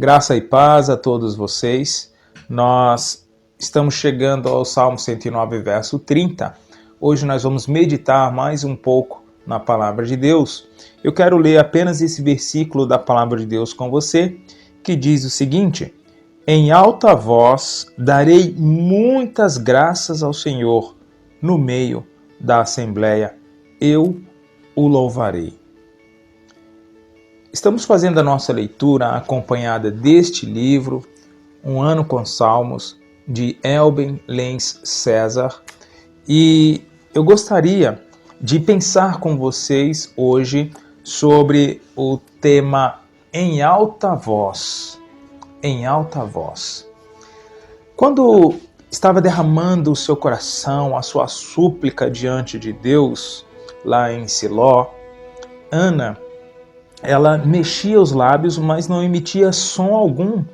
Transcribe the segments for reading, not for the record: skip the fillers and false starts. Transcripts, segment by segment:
Graça e paz a todos vocês. Nós estamos chegando ao Salmo 109, verso 30. Hoje nós vamos meditar mais um pouco na palavra de Deus. Eu quero ler apenas esse versículo da palavra de Deus com você, que diz o seguinte: em alta voz darei muitas graças ao Senhor, no meio da assembleia eu o louvarei. Estamos fazendo a nossa leitura acompanhada deste livro, Um Ano com Salmos, de Elben Lenz César, e eu gostaria de pensar com vocês hoje sobre o tema em alta voz. Em alta voz. Quando estava derramando o seu coração, a sua súplica diante de Deus, lá em Siló, Ana, ela mexia os lábios, mas não emitia som algum.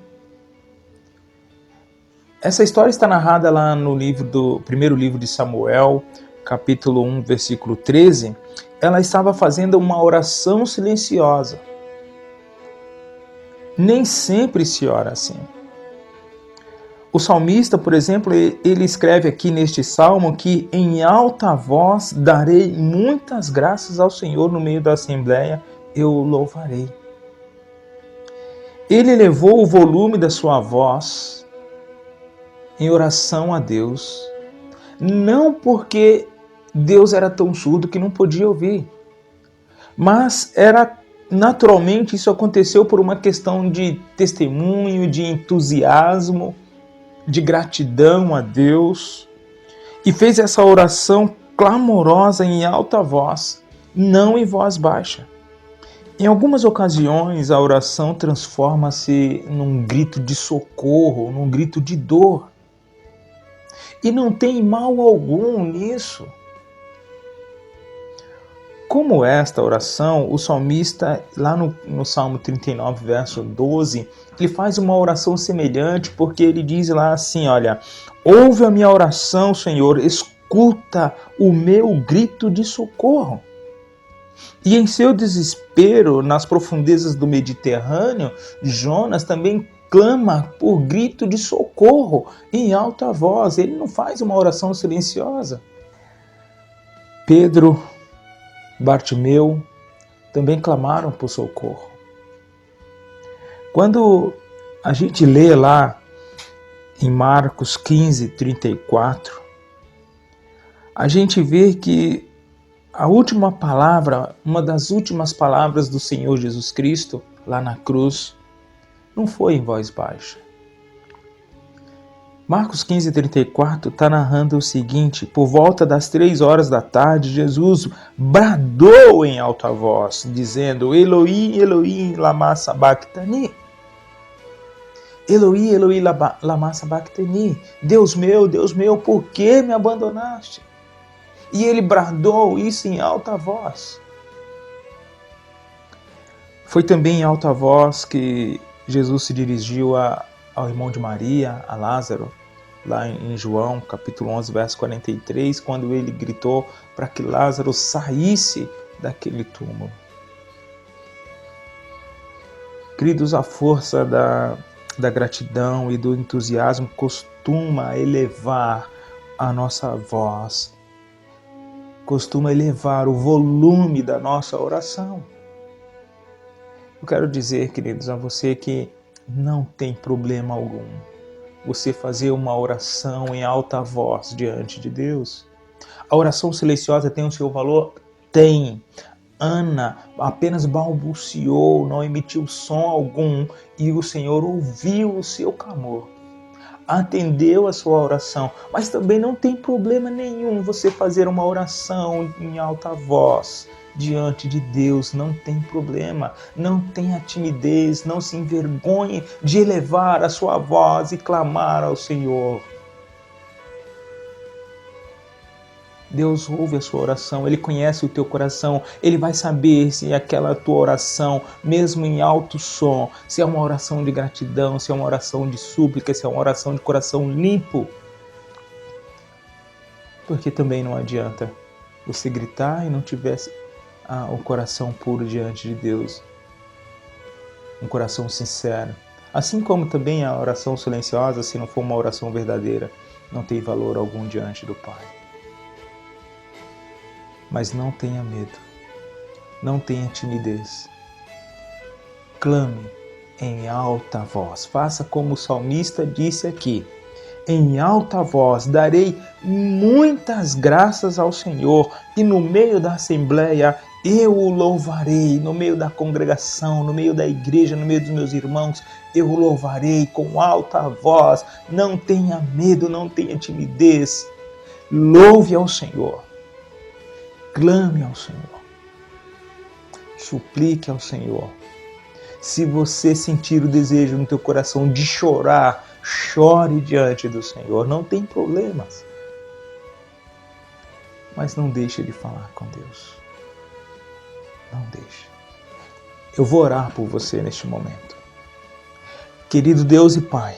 Essa história está narrada lá no primeiro livro de Samuel, capítulo 1, versículo 13. Ela estava fazendo uma oração silenciosa. Nem sempre se ora assim. O salmista, por exemplo, ele escreve aqui neste salmo que em alta voz darei muitas graças ao Senhor no meio da assembleia, eu o louvarei. Ele elevou o volume da sua voz em oração a Deus, não porque Deus era tão surdo que não podia ouvir, mas naturalmente isso aconteceu por uma questão de testemunho, de entusiasmo, de gratidão a Deus, e fez essa oração clamorosa em alta voz, não em voz baixa. Em algumas ocasiões, a oração transforma-se num grito de socorro, num grito de dor. E não tem mal algum nisso. Como esta oração, o salmista, lá no Salmo 39, verso 12, ele faz uma oração semelhante, porque ele diz lá assim, olha, ouve a minha oração, Senhor, escuta o meu grito de socorro. E em seu desespero, nas profundezas do Mediterrâneo, Jonas também clama por grito de socorro em alta voz. Ele não faz uma oração silenciosa. Pedro, Bartimeu também clamaram por socorro. Quando a gente lê lá em Marcos 15, 34, a gente vê que a última palavra, uma das últimas palavras do Senhor Jesus Cristo, lá na cruz, não foi em voz baixa. Marcos 15, 34 está narrando o seguinte: por volta das 3 horas da tarde, Jesus bradou em alta voz, dizendo, Eloi, Eloi, lama sabachthani. Eloi, Eloi, lama sabachthani. Deus meu, por que me abandonaste? E ele bradou isso em alta voz. Foi também em alta voz que Jesus se dirigiu ao irmão de Maria, a Lázaro, lá em João, capítulo 11, verso 43, quando ele gritou para que Lázaro saísse daquele túmulo. Queridos, a força da gratidão e do entusiasmo costuma elevar a nossa voz, costuma elevar o volume da nossa oração. Eu quero dizer, queridos, a você que não tem problema algum você fazer uma oração em alta voz diante de Deus. A oração silenciosa tem o seu valor? Tem. Ana apenas balbuciou, não emitiu som algum, e o Senhor ouviu o seu clamor. Atendeu a sua oração, mas também não tem problema nenhum você fazer uma oração em alta voz diante de Deus, não tem problema, não tenha timidez, não se envergonhe de elevar a sua voz e clamar ao Senhor. Deus ouve a sua oração, Ele conhece o teu coração, Ele vai saber se aquela tua oração, mesmo em alto som, se é uma oração de gratidão, se é uma oração de súplica, se é uma oração de coração limpo. Porque também não adianta você gritar e não tiver o coração puro diante de Deus, um coração sincero. Assim como também a oração silenciosa, se não for uma oração verdadeira, não tem valor algum diante do Pai. Mas não tenha medo, não tenha timidez. Clame em alta voz. Faça como o salmista disse aqui. Em alta voz darei muitas graças ao Senhor, e no meio da assembleia eu o louvarei, no meio da congregação, no meio da igreja, no meio dos meus irmãos, eu o louvarei com alta voz. Não tenha medo, não tenha timidez. Louve ao Senhor, clame ao Senhor, suplique ao Senhor. Se você sentir o desejo no teu coração de chorar, chore diante do Senhor, não tem problemas. Mas não deixe de falar com Deus. Não deixe. Eu vou orar por você neste momento. Querido Deus e Pai,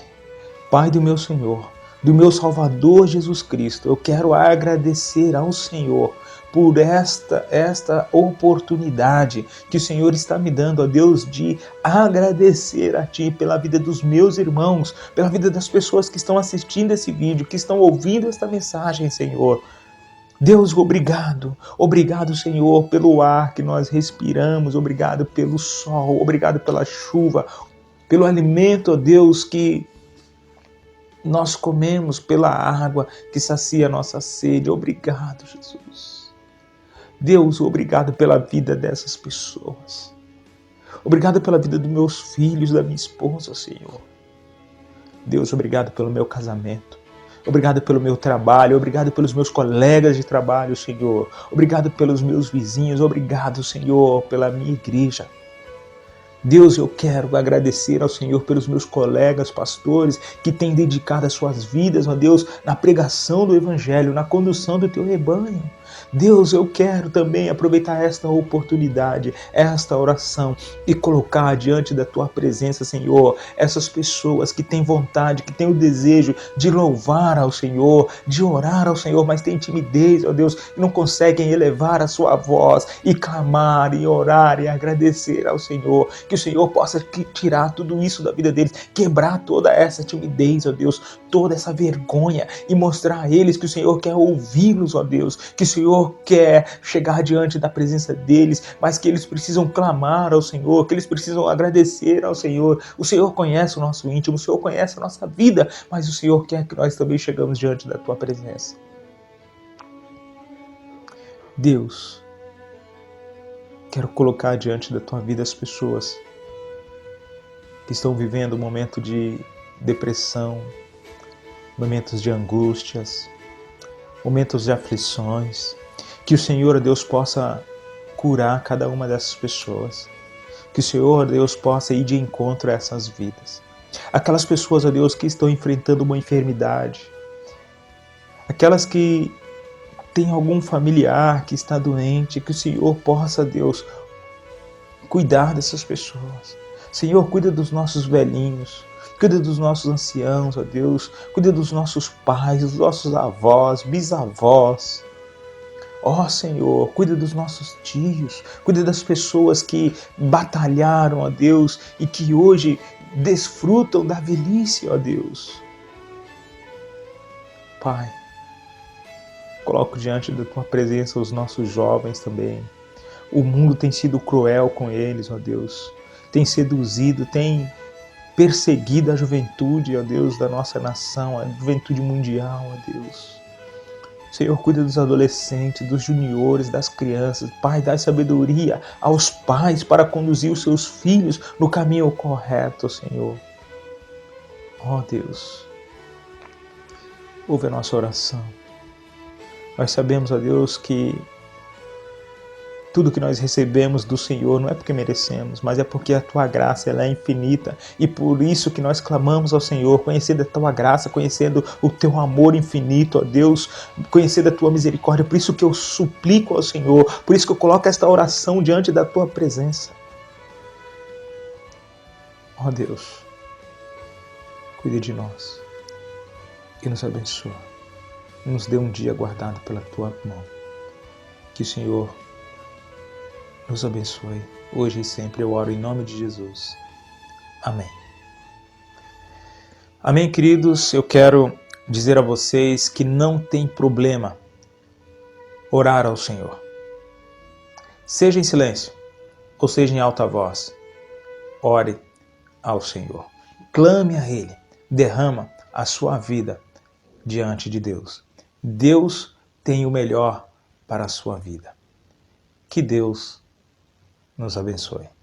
Pai do meu Senhor, do meu Salvador Jesus Cristo, eu quero agradecer ao Senhor por esta oportunidade que o Senhor está me dando, ó Deus, de agradecer a Ti pela vida dos meus irmãos, pela vida das pessoas que estão assistindo esse vídeo, que estão ouvindo esta mensagem, Senhor. Deus, obrigado. Obrigado, Senhor, pelo ar que nós respiramos, obrigado pelo sol, obrigado pela chuva, pelo alimento, ó Deus, que nós comemos, pela água que sacia a nossa sede. Obrigado, Jesus. Deus, obrigado pela vida dessas pessoas. Obrigado pela vida dos meus filhos, da minha esposa, Senhor. Deus, obrigado pelo meu casamento. Obrigado pelo meu trabalho. Obrigado pelos meus colegas de trabalho, Senhor. Obrigado pelos meus vizinhos. Obrigado, Senhor, pela minha igreja. Deus, eu quero agradecer ao Senhor pelos meus colegas pastores que têm dedicado as suas vidas, ó Deus, na pregação do Evangelho, na condução do Teu rebanho. Deus, eu quero também aproveitar esta oportunidade, esta oração e colocar diante da Tua presença, Senhor, essas pessoas que têm vontade, que têm o desejo de louvar ao Senhor, de orar ao Senhor, mas têm timidez, ó Deus, e não conseguem elevar a sua voz e clamar e orar e agradecer ao Senhor. Que o Senhor possa tirar tudo isso da vida deles, quebrar toda essa timidez, ó Deus, toda essa vergonha e mostrar a eles que o Senhor quer ouvi-los, ó Deus, que o Senhor quer chegar diante da presença deles, mas que eles precisam clamar ao Senhor, que eles precisam agradecer ao Senhor. O Senhor conhece o nosso íntimo, o Senhor conhece a nossa vida, mas o Senhor quer que nós também chegamos diante da Tua presença. Deus, quero colocar diante da Tua vida as pessoas que estão vivendo um momento de depressão, momentos de angústias, momentos de aflições. Que o Senhor, Deus, possa curar cada uma dessas pessoas. Que o Senhor, Deus, possa ir de encontro a essas vidas. Aquelas pessoas, ó Deus, que estão enfrentando uma enfermidade. Aquelas que têm algum familiar que está doente. Que o Senhor possa, Deus, cuidar dessas pessoas. Senhor, cuida dos nossos velhinhos. Cuida dos nossos anciãos, ó Deus. Cuida dos nossos pais, dos nossos avós, bisavós. Ó Senhor, cuida dos nossos tios, cuida das pessoas que batalharam, ó Deus, e que hoje desfrutam da velhice, ó Deus. Pai, coloco diante da Tua presença os nossos jovens também. O mundo tem sido cruel com eles, ó Deus. Tem seduzido, tem perseguido a juventude, ó Deus, da nossa nação, a juventude mundial, ó Deus. Senhor, cuida dos adolescentes, dos juniores, das crianças. Pai, dá sabedoria aos pais para conduzir os seus filhos no caminho correto, Senhor. Ó Deus, ouve a nossa oração. Nós sabemos, ó Deus, que tudo que nós recebemos do Senhor não é porque merecemos, mas é porque a Tua graça ela é infinita. E por isso que nós clamamos ao Senhor, conhecendo a Tua graça, conhecendo o Teu amor infinito, ó Deus, conhecendo a Tua misericórdia. Por isso que eu suplico ao Senhor, por isso que eu coloco esta oração diante da Tua presença. Ó Deus, cuide de nós e nos abençoe. Nos dê um dia guardado pela Tua mão. Que o Senhor nos abençoe, hoje e sempre. Eu oro em nome de Jesus. Amém. Amém, queridos? Eu quero dizer a vocês que não tem problema orar ao Senhor. Seja em silêncio ou seja em alta voz, ore ao Senhor. Clame a Ele, derrama a sua vida diante de Deus. Deus tem o melhor para a sua vida. Que Deus nos abençoe.